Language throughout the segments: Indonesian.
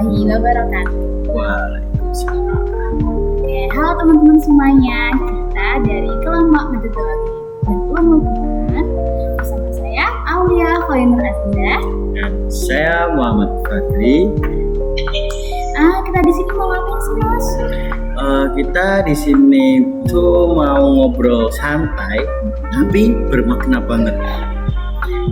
warahmatullahi wabarakatuh. Waalaikumsalam. Oke, halo teman-teman semuanya. Kita dari kelompok metodologi dan ulumul Quran bersama saya Aulia Khoinur Azizah. Dan saya Muhammad Fadli. Kita di sini mau ngapain sih, Mas? Kita di sini tuh mau ngobrol santai, tapi bermakna banget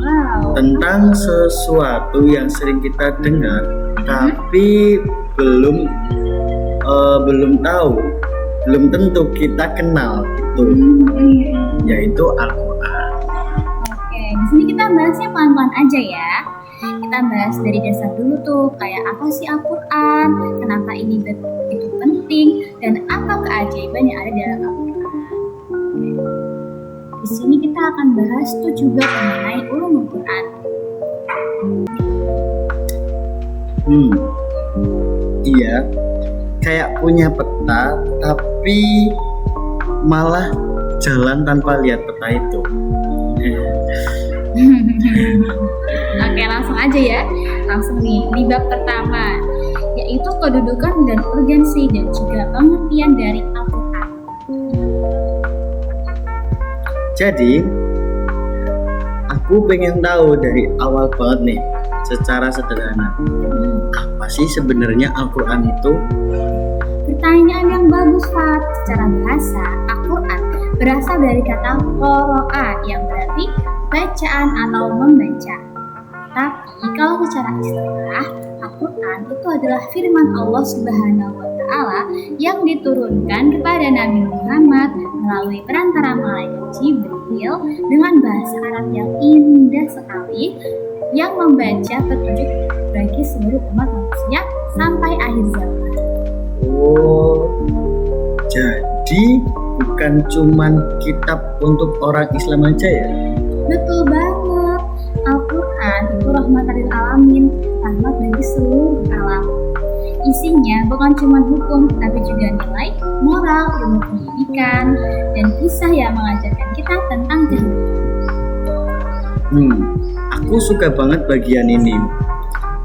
Wow. tentang sesuatu yang sering kita dengar, tapi belum tahu, belum tentu kita kenal itu, yaitu Al-Quran. Oke, di sini kita bahasnya pelan-pelan aja ya. Kita bahas dari dasar dulu tuh, kayak apa sih Al-Quran, kenapa ini begitu penting, dan apa keajaiban yang ada dalam Al-Quran. Di sini kita akan bahas tuh juga mengenai ulumul Quran. Iya, kayak punya peta, tapi malah jalan tanpa lihat peta itu. Oke, langsung aja ya. Langsung nih, di bab pertama, yaitu kedudukan dan urgensi dan juga pengertian dari Al-Quran. Jadi, aku pengen tahu dari awal banget nih, secara sederhana, apa sih sebenarnya Al-Quran itu? Pertanyaan yang bagus, Fat. Secara bahasa, Al-Quran berasal dari kata qoro'a yang berarti bacaan atau membaca. Tapi kalau secara istilah, Al-Quran itu adalah firman Allah Subhanahu wa Ta'ala yang diturunkan kepada Nabi Muhammad melalui perantara malaikat Jibril dengan bahasa Arab yang indah sekali, yang membaca petunjuk bagi seluruh umat manusia sampai akhir zaman. Oh, jadi bukan cuman kitab untuk orang Islam aja ya? Betul banget. Al-Quran itu rahmatan lil alamin, rahmat bagi seluruh alam. Isinya bukan cuma hukum, tapi juga nilai, moral, ilmu pendidikan, dan kisah yang mengajarkan kita tentang kehidupan. Aku suka banget bagian ini,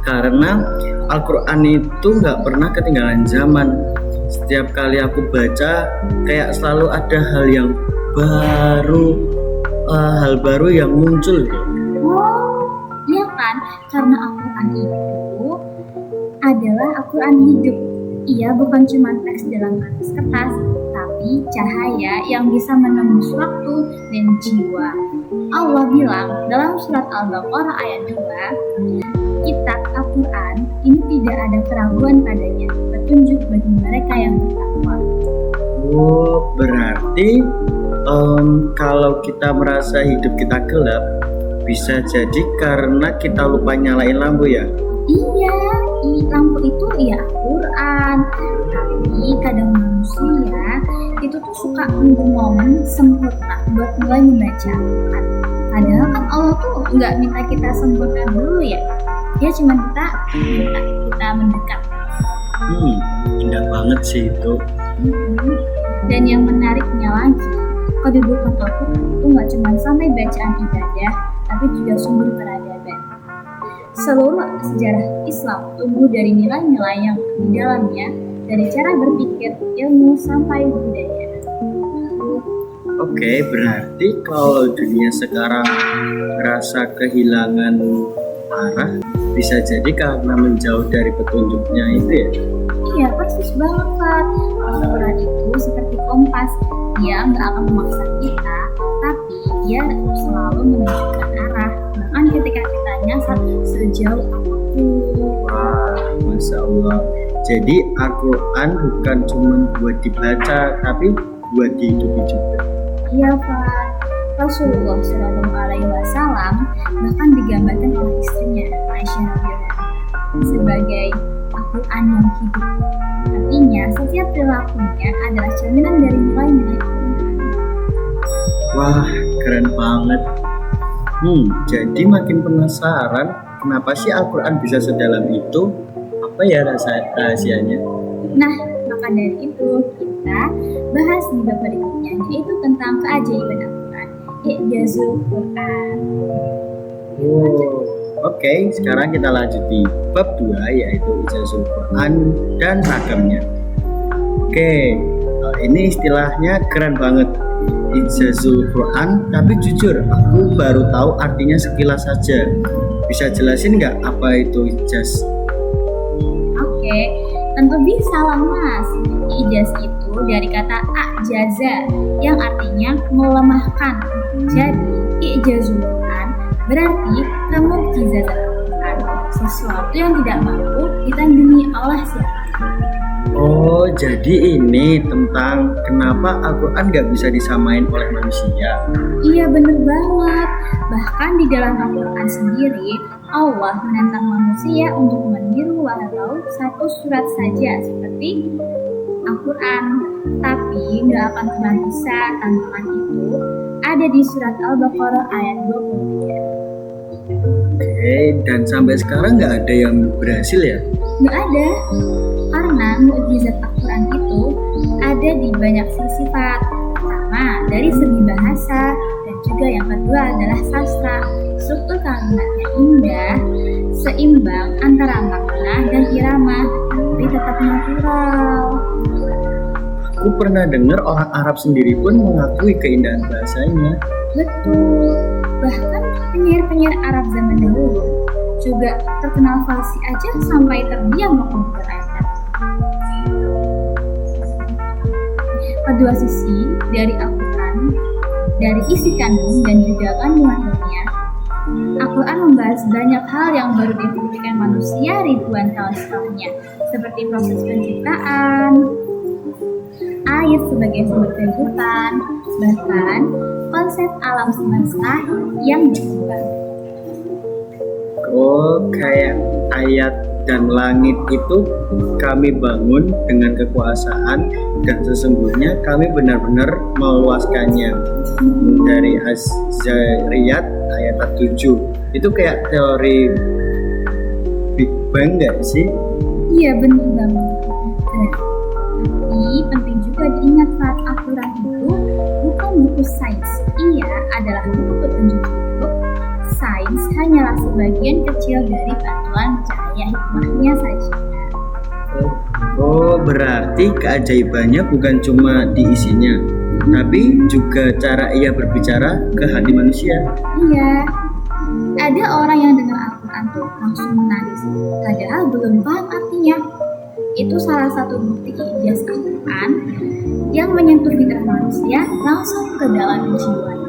karena Al-Quran itu nggak pernah ketinggalan zaman. Setiap kali aku baca, kayak selalu ada hal yang baru, hal baru yang muncul. Oh, iya kan? Karena Al-Quran itu adalah Al-Quran hidup. Ia bukan cuma teks dalam kertas, tapi cahaya yang bisa menembus waktu dan jiwa. Allah bilang dalam surat Al-Baqarah ayat 2, kitab Al-Quran ini tidak ada keraguan padanya, petunjuk bagi mereka yang bertakwa. Oh, berarti kalau kita merasa hidup kita gelap, bisa jadi karena kita lupa nyalain lampu ya? Iya, lampu itu ya Al-Quran. Tapi kadang manusia itu tuh suka nunggu momen sempurna buat mulai membaca Al-Quran. Padahal kan Allah tuh nggak minta kita sempurna dulu ya. Dia cuma minta kita mendekat. Indah banget sih itu. Dan yang menariknya lagi, kedudukan Al-Quran itu nggak cuma sampai bacaan ibadah, tapi juga sumber peradaban. Seluruh sejarah Islam tumbuh dari nilai-nilai yang di dalamnya, dari cara berpikir, ilmu, sampai budaya. Oke, berarti kalau dunia sekarang merasa kehilangan arah, bisa jadi karena menjauh dari petunjuknya itu ya? Iya, persis banget, Pak. Al-Quran itu seperti kompas. Dia nggak akan memaksa kita, tapi dia selalu menunjukkan arah. Bahkan ketika kita nyasar sejauh apapun. Wah, Masya Allah. Jadi Al-Quran bukan cuma buat dibaca, tapi buat dihidupi juga. Iya, Pak. Rasulullah Shallallahu Alaihi Wasallam bahkan digambarkan oleh istrinya Aisyah radhiyallahu sebagai Al-Quran yang hidup. Artinya, setiap perilakunya adalah cerminan dari nilai-nilai Al-Quran. Wah, keren banget. Jadi makin penasaran, kenapa sih Al-Quran bisa sedalam itu? Apa ya rahasianya? Nah, maka dari itu kita bahas di bab berikutnya, yaitu tentang keajaiban Al-Quran, I'jazul Quran. Oh, Oke, sekarang kita lanjut di bab 2 yaitu ijazul Quran dan ragamnya. Oke, ini istilahnya keren banget. Ijazul Quran, tapi jujur aku baru tahu artinya sekilas saja. Bisa jelasin nggak apa itu ijaz? Oke, tentu bisa lah Mas. Ijaz itu dari kata ajaza yang artinya melemahkan. Jadi ijazul Quran berarti kemukjizatan Al-Quran, sesuatu yang tidak mampu ditandingi oleh siapa. Oh, jadi ini tentang kenapa Al-Quran nggak bisa disamain oleh manusia. Iya bener banget. Bahkan di dalam Al-Quran sendiri Allah menantang manusia untuk meniru walau satu surat saja seperti Al-Quran. Tapi nggak akan pernah bisa. Tantangan itu ada di surat Al-Baqarah ayat 23. Oke, dan sampai sekarang nggak ada yang berhasil ya? Nggak ada, karena mukjizat Al-Quran itu ada di banyak sifat. Pertama, dari segi bahasa, dan juga yang kedua adalah sastra. Struktur kalimatnya indah, seimbang antara makna dan irama, tapi tetap natural. Aku pernah dengar orang Arab sendiri pun mengakui keindahan bahasanya. Betul, bahkan penyair-penyair Arab zaman dahulu juga terkenal fasih aja sampai terdiam waktu berayat. Kedua sisi dari Al-Quran, dari isi kandung dan juga kandungan ilmiah, Al-Quran membahas banyak hal yang baru dibuktikan manusia ribuan tahun setelahnya, seperti proses penciptaan, air sebagai sumber kehidupan, bahkan konsep alam semesta yang berubah. Oh, kayak ayat dan langit itu kami bangun dengan kekuasaan dan sesungguhnya kami benar-benar meluaskannya. Dari Az-Zariyat ayat 7. Itu kayak teori Big Bang nggak sih? Iya benar banget. Tapi penting juga diingat saat Al-Quran itu bukan buku sains. Ia adalah buku petunjuk hidup. Sains hanyalah sebagian kecil dari bantuan cahaya hikmahnya saja. Oh, berarti keajaibannya bukan cuma di isinya, tapi juga cara ia berbicara ke hati manusia. Iya, ada orang yang dengar Al-Quran tuh langsung menangis, padahal belum paham artinya. Itu salah satu bukti ijaz Al-Quran yang menyentuh fitrah manusia langsung ke dalam jiwanya.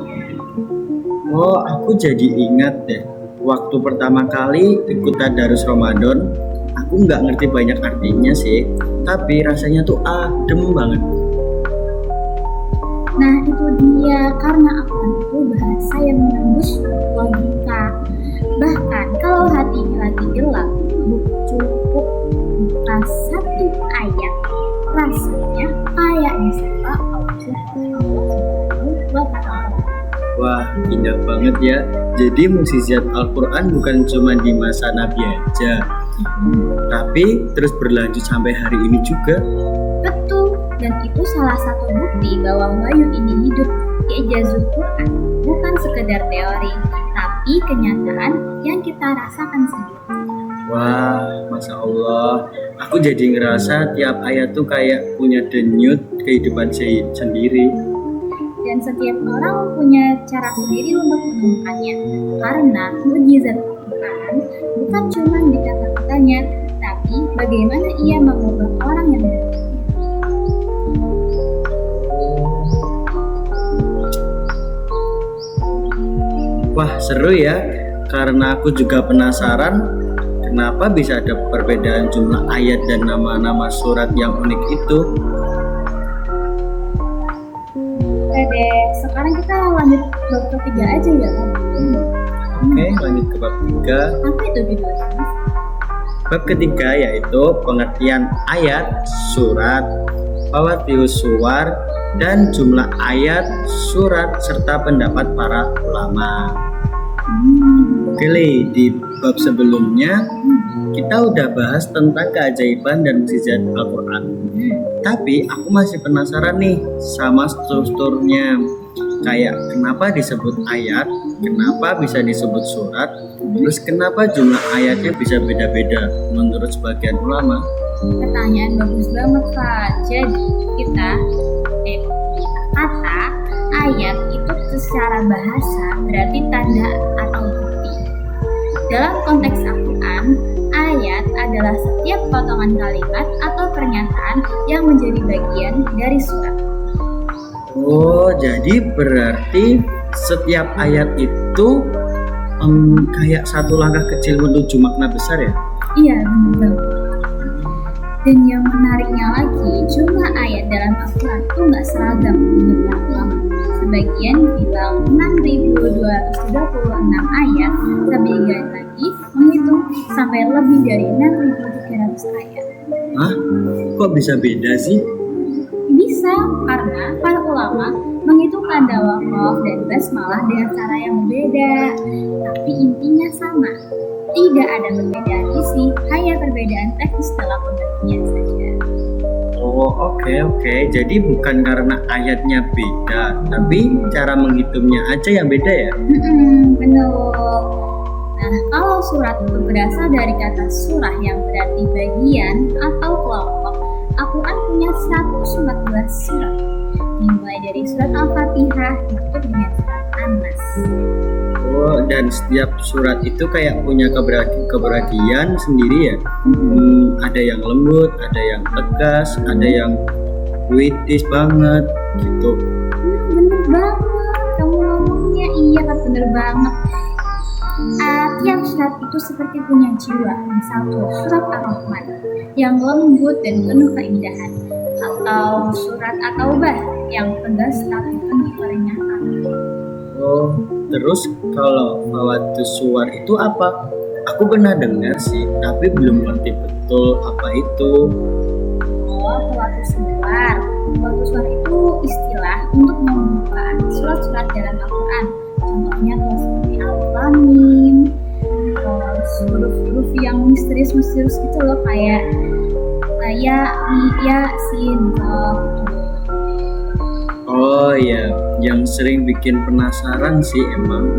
Oh, aku jadi ingat deh, waktu pertama kali ikut tadarus Ramadan, aku nggak ngerti banyak artinya sih, tapi rasanya tuh adem banget. Nah itu dia, karena Al-Quran itu bahasa yang menembus logika. Bahkan kalau hatinya lagi gelap, cukup buka satu ayat, rasanya kayak disapa Allah Subhanahu wa Ta'ala. Wah, indah banget ya. Jadi mukjizat Al-Quran bukan cuma di masa Nabi aja, tapi terus berlanjut sampai hari ini juga. Betul, dan itu salah satu bukti bahwa wahyu ini hidup. Ijazul Quran bukan sekedar teori, tapi kenyataan yang kita rasakan sendiri. Wah, Masya Allah. Aku jadi ngerasa tiap ayat tuh kayak punya denyut kehidupan sendiri. Dan setiap orang punya cara sendiri untuk menemukannya. Karena mukjizat Al-Quran bukan cuma di kata-katanya, tapi bagaimana ia mengubah orang yang mendengarnya. Wah, seru ya. Karena aku juga penasaran kenapa bisa ada perbedaan jumlah ayat dan nama-nama surat yang unik itu. Oke deh, sekarang kita lanjut bab ketiga aja ya kan? Oke, lanjut ke bab 3. Apa itu judulnya? Bab ketiga yaitu pengertian ayat, surat, fawatius suwar, dan jumlah ayat, surat, serta pendapat para ulama. Oke, Li, di bab sebelumnya kita udah bahas tentang keajaiban dan mukjizat Al-Quran. Tapi aku masih penasaran nih sama strukturnya. Kayak kenapa disebut ayat, kenapa bisa disebut surat, terus kenapa jumlah ayatnya bisa beda-beda menurut sebagian ulama. Pertanyaan bagus banget Kak. Jadi kita kata ayat itu secara bahasa berarti tanda atau bukti. Dalam konteks Al-Quran, ayat adalah setiap potongan kalimat atau pernyataan yang menjadi bagian dari surat. Oh, jadi berarti setiap ayat itu kayak satu langkah kecil menuju makna besar ya? Iya, benar banget. Dan yang menariknya lagi, jumlah ayat dalam Al-Quran itu nggak seragam menurut para ulama. Sebagian bilang 6.236 ayat, sebagian lagi menghitung sampai lebih dari 6.300 ayat. Hah? Kok bisa beda sih? Bisa karena para ulama menghitung tanda wakaf dan basmalah dengan cara yang berbeda, tapi intinya sama. Tidak ada perbedaan isi, hanya perbedaan teknis dalam pembagian saja. Oh, oke. Jadi bukan karena ayatnya beda, tapi cara menghitungnya aja yang beda ya? Benar. Nah, kalau surat itu berasal dari kata surah yang berarti bagian atau kelompok, Al-Quran punya 114 surat. Dimulai dari surat Al-Fatihah ditutup dengan surat An-Nas. Oh, dan setiap surat itu kayak punya keberadian sendiri ya? Ada yang lembut, ada yang tegas, ada yang puitis banget gitu. Bener banget, kamu ngomongnya iya kan, bener banget. Tiap surat itu seperti punya jiwa. Misal surat Ar-Rahman yang lembut dan penuh keindahan, atau surat At-Taubah yang tegas tapi penuh peringatan. Oh, terus kalau Fawatus Suwar itu apa? Aku pernah dengar sih, tapi belum ngerti betul apa itu. Oh, Fawatus Suwar. Fawatus Suwar itu istilah untuk membuka surat-surat dalam Al-Quran. Contohnya seperti Al-Lamim, terus huruf-huruf yang misterius-misterius gitu loh, kayak ya, sin, Oh iya, yang sering bikin penasaran sih emang.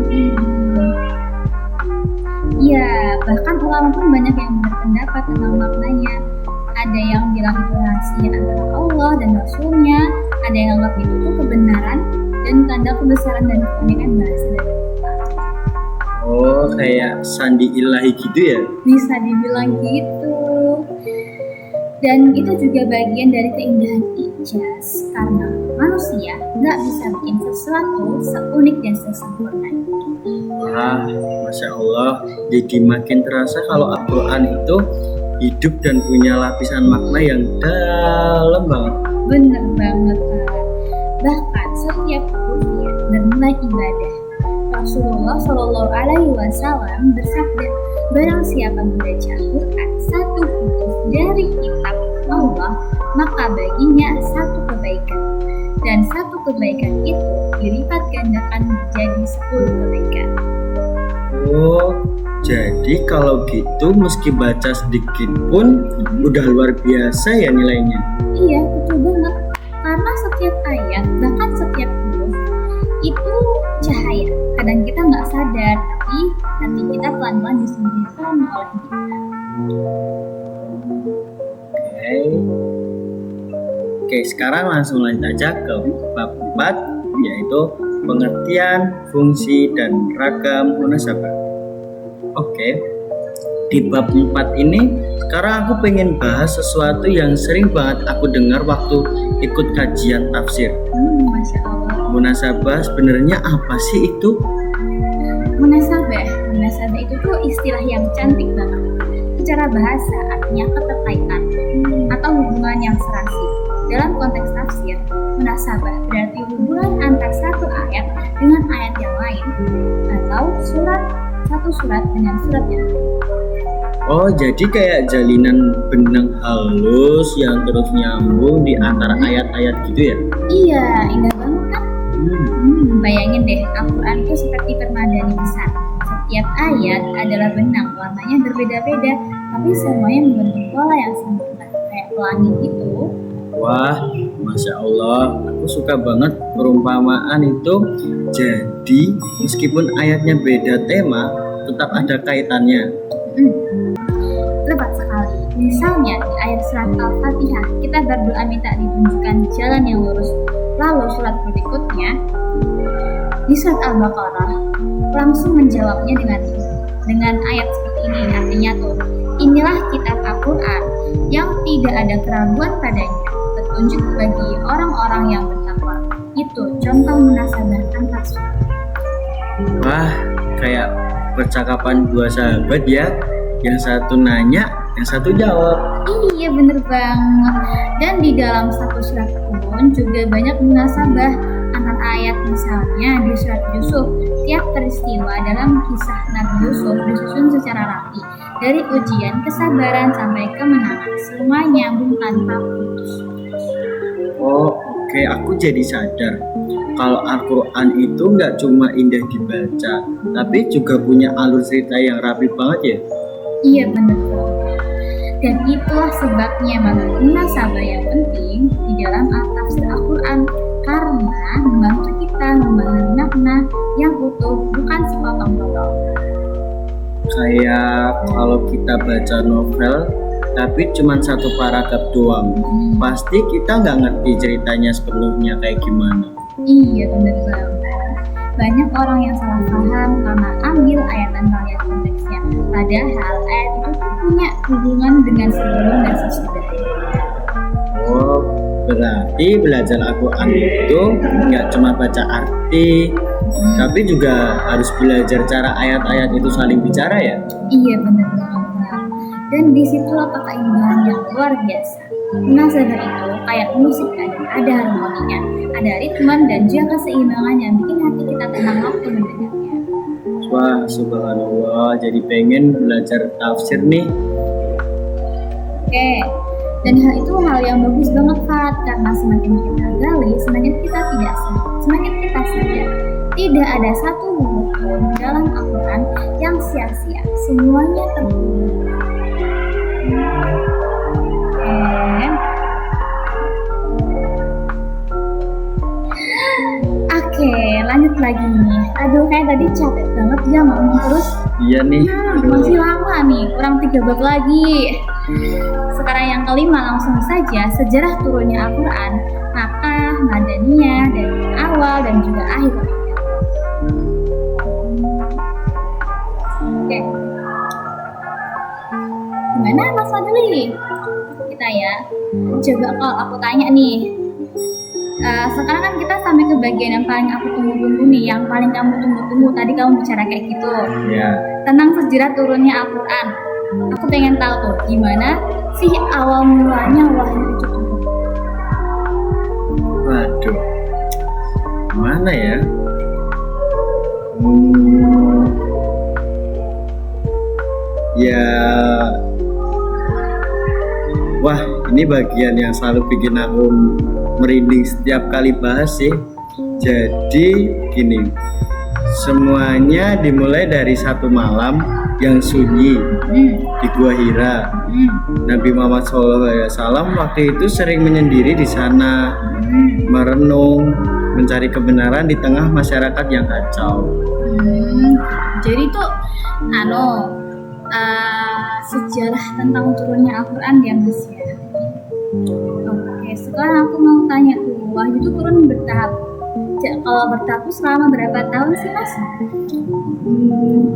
Iya, bahkan ulama pun banyak yang berpendapat tentang maknanya. Ada yang bilang itu rahasia antara Allah dan Rasulnya, ada yang anggap itu tuh kebenaran dan tanda kebesaran dan keunikan bahasa dari Allah. Oh, kayak sandi ilahi gitu ya? Bisa dibilang gitu. Dan itu juga bagian dari keindahan ijaz, karena manusia nggak bisa bikin sesuatu seunik dan sesempurna itu. Wah, Masya Allah, jadi makin terasa kalau Al-Quran itu hidup dan punya lapisan makna yang dalam banget. Bener banget Kak. Bahkan setiap hurufnya bernilai ibadah. Rasulullah Shallallahu Alaihi Wasallam bersabda, barang siapa membaca Al-Quran satu huruf dari kitab Allah, maka baginya satu kebaikan, dan satu kebaikan itu dilipat gandakan menjadi 10 kebaikan. Oh, jadi kalau gitu meski baca sedikit pun udah luar biasa ya nilainya. Iya, betul banget. Karena setiap ayat, bahkan setiap huruf itu cahaya. Kadang kita nggak sadar, tapi nanti kita pelan-pelan disembuhkan oleh kita. Oke, sekarang langsung lanjut aja ke bab 4, yaitu pengertian, fungsi, dan ragam munasabah. Oke, di bab 4 ini sekarang aku pengen bahas sesuatu yang sering banget aku dengar waktu ikut kajian tafsir. Masya Allah. Munasabah sebenarnya apa sih itu? Munasabah itu tuh istilah yang cantik banget. Secara bahasa artinya keterkaitan atau hubungan yang serasi. Dalam konteks tafsir, munasabah berarti hubungan antar satu ayat dengan ayat yang lain, atau satu surat dengan surat yang lain. Oh, jadi kayak jalinan benang halus yang terus nyambung di antara ayat-ayat gitu ya? Iya, indah banget kan? Bayangin deh, Al-Quran itu seperti permadani besar. Setiap ayat adalah benang, warnanya berbeda-beda, tapi semuanya membentuk pola yang sempurna, kayak pelangi gitu. Wah, Masya Allah, aku suka banget perumpamaan itu. Jadi meskipun ayatnya beda tema, tetap ada kaitannya. Tepat sekali. Misalnya di ayat surat Al-Fatihah kita berdoa minta ditunjukkan jalan yang lurus. Lalu surat berikutnya di surat Al-Baqarah langsung menjawabnya dengan ayat seperti ini. Artinya tuh, inilah kitab Al-Quran yang tidak ada keraguan padanya, petunjuk bagi orang-orang yang bertakwa. Itu contoh munasabah antar surat. Wah, kayak percakapan dua sahabat ya. Yang satu nanya, yang satu jawab. Iya bener banget. Dan di dalam satu surat pun juga banyak munasabah antar ayat. Misalnya di surat Yusuf, tiap peristiwa dalam kisah Nabi Yusuf disusun secara rapi. Dari ujian, kesabaran sampai kemenangan, semua nyambung tanpa putus. Oh, oke, aku jadi sadar kalau Al-Quran itu nggak cuma indah dibaca, tapi juga punya alur cerita yang rapi banget ya. Iya bener banget. Dan itulah sebabnya munasabah yang penting di dalam tafsir Al-Quran, karena membantu kita memahami makna yang utuh, bukan sepotong-potong. Kayak kalau kita baca novel tapi cuma satu paragraf doang, pasti kita nggak ngerti ceritanya sepenuhnya kayak gimana. Iya bener banget. Banyak orang yang salah paham karena ambil ayat tanpa lihat konteksnya. Padahal ayat itu tuh punya hubungan dengan sebelum dan sesudah. Oh, berarti belajar Al-Quran itu nggak cuma baca arti, tapi juga harus belajar cara ayat-ayat itu saling bicara ya. Iya bener banget. Dan disitulah keindahan yang luar biasa. Munasabah itu kayak musik, ada harmoninya, ada ritmen dan juga keseimbangan yang bikin hati kita tenang waktu mendengarnya. Wah, subhanallah, jadi pengen belajar tafsir nih. Oke, dan hal itu hal yang bagus banget Fat, karena semakin kita gali, semakin kita sadar tidak ada satu huruf pun dalam Al-Quran yang sia-sia, semuanya terhubung. Oke, lanjut lagi nih. Aduh, kayak tadi capek banget ya ngomong terus. Iya nih. Masih lama nih, kurang 3 bab lagi. Sekarang yang kelima, langsung saja sejarah turunnya Al-Quran, Makkah, Madaniyah, dari awal dan juga akhir. Oke. Gimana Mas Fadli? Kita ya. Coba kalau aku tanya nih. Sekarang kan kita sampai ke bagian yang paling aku tunggu-tunggu nih, yang paling kamu tunggu-tunggu. Tadi kamu bicara kayak gitu. Iya. Tentang sejarah turunnya Al-Quran. Aku pengen tahu tuh gimana sih awal mulanya wahyu itu turun. Waduh, mana ya? Ya, wah, ini bagian yang selalu bikin aku merinding setiap kali bahas sih. Jadi gini, semuanya dimulai dari satu malam yang sunyi di Gua Hira. Nabi Muhammad SAW waktu itu sering menyendiri di sana, merenung, mencari kebenaran di tengah masyarakat yang kacau. Jadi tuh, sejarah tentang turunnya Al-Quran ya Mas ya. Oke, sekarang aku mau tanya tuh, wahyu itu turun bertahap. Kalau bertahap itu selama berapa tahun sih Mas?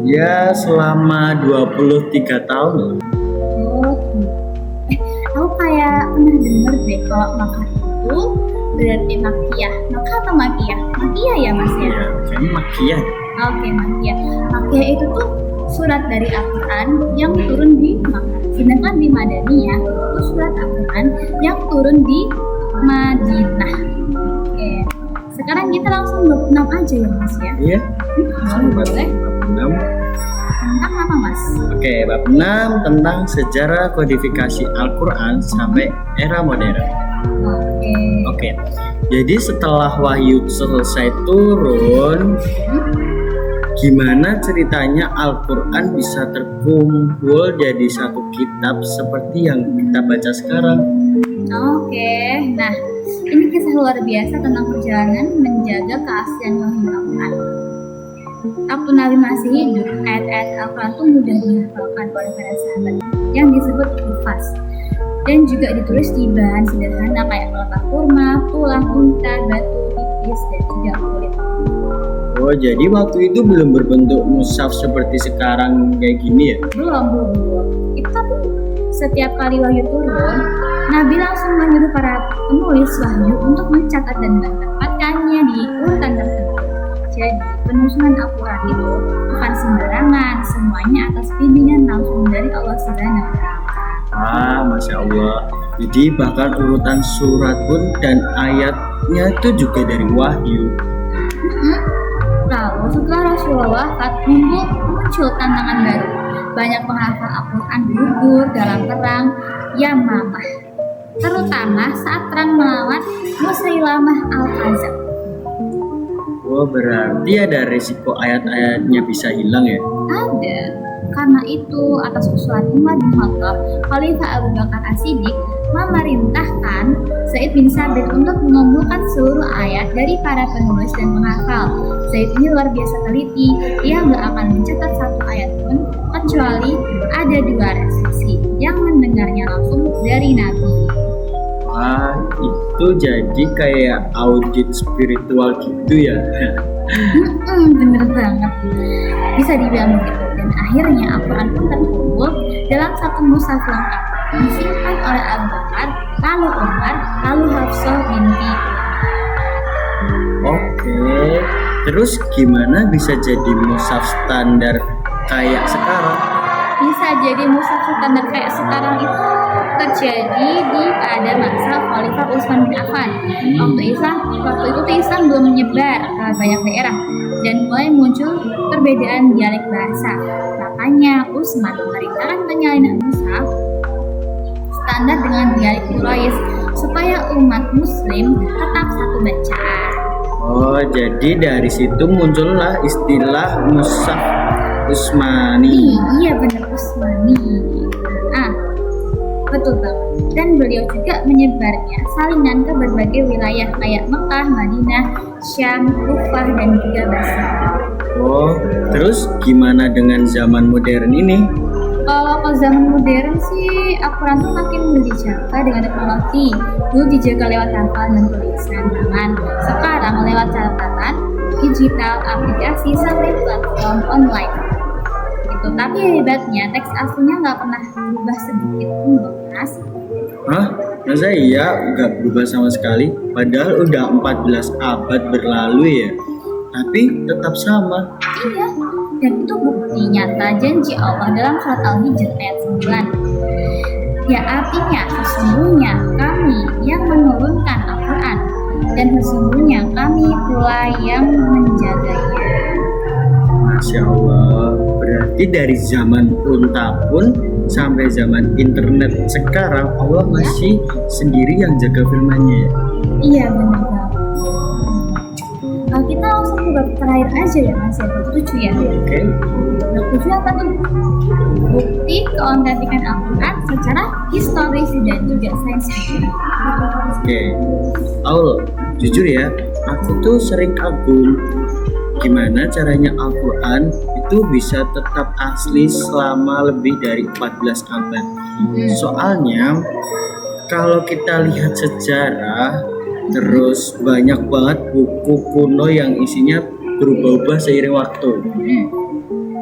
Ya selama 23 tahun. Oh, aku kayak pernah denger deh kalau Makkah itu berarti Makkiyah. Makkah atau Makkiyah? Makkiyah ya Mas ya? Ya, kayaknya Makkiyah. Oke, Makkiyah. Makkiyah itu tuh surat dari Al-Quran yang turun di Makkah. Sedangkan di Madaniyah itu surat Al-Quran yang turun di Madinah. Oke. Sekarang kita langsung bab 6 aja ya Mas ya. Iya. Boleh. Bab 6. Tentang apa Mas? Oke, bab 6 tentang sejarah kodifikasi Al-Quran sampai era modern. Oke. Jadi setelah wahyu selesai turun, gimana ceritanya Al-Quran bisa terkumpul jadi satu kitab seperti yang kita baca sekarang? Oke, nah ini kisah kisah luar biasa tentang perjalanan menjaga keaslian wahyu Al-Quran. Waktu Nabi masih hidup, ayat-ayat Al-Quran itu mudah dihafalkan oleh para sahabat yang disebut hufaz, dan juga ditulis di bahan sederhana kayak pelepah kurma, tulang unta, batu tipis, dan juga kulit. Oh, jadi waktu itu belum berbentuk mushaf seperti sekarang kayak gini ya? Belum. Itu tapi setiap kali wahyu turun, Nabi langsung menyuruh para penulis wahyu untuk mencatat dan menempatkannya di urutan tertentu. Jadi penyusunan Al-Quran itu bukan sembarangan, semuanya atas bimbingan langsung dari Allah Subhanahu wa Ta'ala. Masya Allah. Jadi bahkan urutan surat pun dan ayatnya itu juga dari wahyu. Lalu setelah Rasulullah wafat, muncul tantangan baru. Banyak penghafal Al-Quran gugur dalam perang Yamamah, terutama saat perang melawan Musailamah Al-Kadzab. Oh, berarti ada resiko ayat-ayatnya bisa hilang ya? Ada. Karena itu, atas usulan Umar bin Khattab, Khalifah Abu Bakar As-Siddiq memerintahkan Zaid bin Sabit untuk mengumpulkan seluruh ayat dari para penulis dan penghafal. Zaid ini luar biasa teliti, ia nggak akan mencatat satu ayat pun kecuali ada 2 resaksi yang mendengarnya langsung dari Nabi. Wah, itu jadi kayak audit spiritual gitu ya? Bener banget, bisa dibilang begitu. Dan akhirnya Al-Quran pun terkumpul dalam satu mushaf lengkap, disimpan oleh Abu Bakar, lalu Umar, lalu Hafsah binti. Oke, terus gimana bisa jadi mushaf standar kayak sekarang? Bisa jadi mushaf standar kayak sekarang itu terjadi pada masa Khalifah Utsman bin Affan. Waktu itu Islam belum menyebar ke banyak daerah dan mulai muncul perbedaan dialek bahasa. Makanya Utsman memerintahkan penyalinan mushaf standar dengan dialek Quraisy supaya umat Muslim tetap satu bacaan. Oh, jadi dari situ muncullah istilah mushaf Utsmani. Iya benar, Utsmani. Betul banget. Dan beliau juga menyebarnya salinan ke berbagai wilayah kayak Mekah, Madinah, Syam, Kufah, dan juga Basra. Oh, terus gimana dengan zaman modern ini? Kalau ke zaman modern sih, Al-Quran tuh makin mudah dijaga dengan teknologi. Dulu dijaga lewat hafalan dan tulisan tangan. Sekarang lewat catatan digital, aplikasi, sampai platform online. Tapi hebatnya teks aslinya nggak pernah berubah sedikit pun loh, Mas. Hah? Masa iya nggak berubah sama sekali? Padahal udah 14 abad berlalu ya, tapi tetap sama. Iya, dan itu bukti nyata janji Allah dalam surat Al-Hijr ayat 9. Ya, artinya sesungguhnya kami yang menurunkan Al-Quran dan sesungguhnya kami pula yang menjaganya. Masya Allah, berarti dari zaman unta pun sampai zaman internet sekarang Allah masih sendiri yang jaga firman-Nya ya? Iya benar banget. Kita langsung ke bab terakhir aja ya Mas ya, bab 7 ya. Oke. Bab 7 apa tuh? Bukti keautentikan Al-Quran secara historis dan juga saintifik. Oke. Aul, jujur ya, aku tuh sering kagum gimana caranya Al-Quran itu bisa tetap asli selama lebih dari 14 abad. Soalnya kalau kita lihat sejarah, terus banyak banget buku kuno yang isinya berubah-ubah seiring waktu.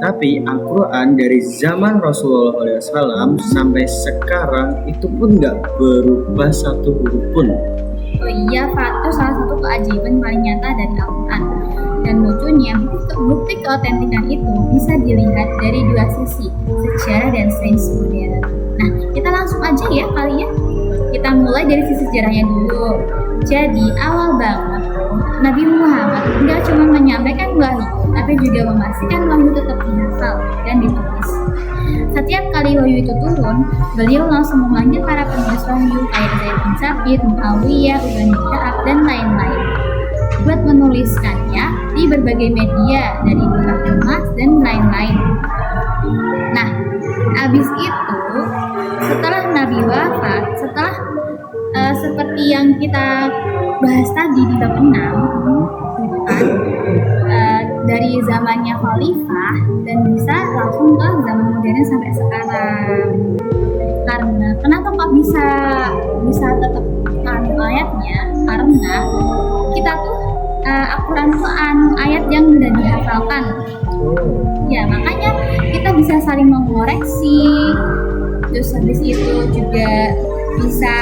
Tapi Al-Quran dari zaman Rasulullah SAW sampai sekarang itu pun nggak berubah satu huruf pun. Oh iya, Pak, itu salah satu keajaiban paling nyata dari Al-Quran. Dan lucunya, bukti keautentikan itu bisa dilihat dari 2 sisi, sejarah dan sains modern. Nah, kita langsung aja ya kali ya. Kita mulai dari sisi sejarahnya dulu. Jadi, awal banget Nabi Muhammad nggak cuma menyampaikan wahyu, tapi juga memastikan wahyu tetap dihafal dan ditulis. Setiap kali wahyu itu turun, beliau langsung memanggil para penulis wahyu kayak Zaid bin Sabit, Muawiyah, Ubay bin Ka'ab, dan lain-lain buat menuliskannya di berbagai media dari buku emas dan lain-lain. Nah, habis itu setelah Nabi wafat, setelah seperti yang kita bahas tadi di bab 6 gitu kan, dari zamannya khalifah dan bisa langsung ke zaman modern sampai sekarang. Karena kenapa kok bisa tetap anu ayatnya? Karena kita tuh Al-Quran tuh ayat yang mudah dihafalkan. Ya makanya kita bisa saling mengoreksi. Terus habis itu juga bisa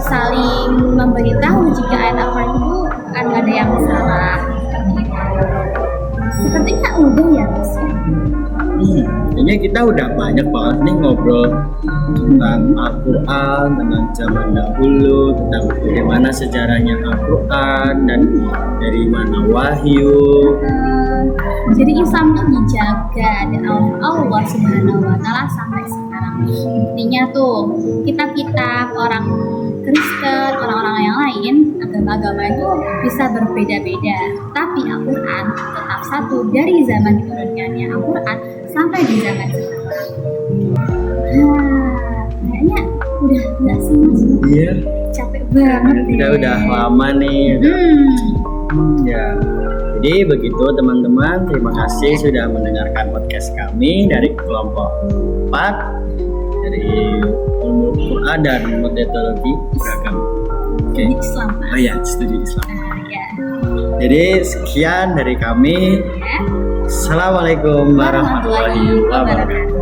saling memberitahu jika ayat Al-Quran itu ada yang salah. Seperti itu. Sepertinya udah ya Mas ya. Kayaknya kita udah banyak banget nih ngobrol tentang Al-Quran, tentang zaman dahulu, tentang bagaimana sejarahnya Al-Quran dan dari mana wahyu. Jadi Islam tuh dijaga dan Allah Subhanahu wa Ta'ala sampai sekarang. Intinya tuh kita orang Kristen, orang-orang yang lain, agama-agama itu bisa berbeda-beda, tapi Al-Quran tetap satu dari zaman diturunkannya Al-Quran sampai di zaman sekarang. Kayaknya udah nggak sih Mas? Iya. Capek banget Kita deh. udah lama nih. Ya. Jadi begitu teman-teman, terima kasih sudah mendengarkan podcast kami dari kelompok 4 dari ilmu Quran dan metodologi beragam. Oke. Islam. Mas. Oh ya, studi Islam. Ya. Jadi sekian dari kami. Ya. Assalamualaikum warahmatullahi wabarakatuh.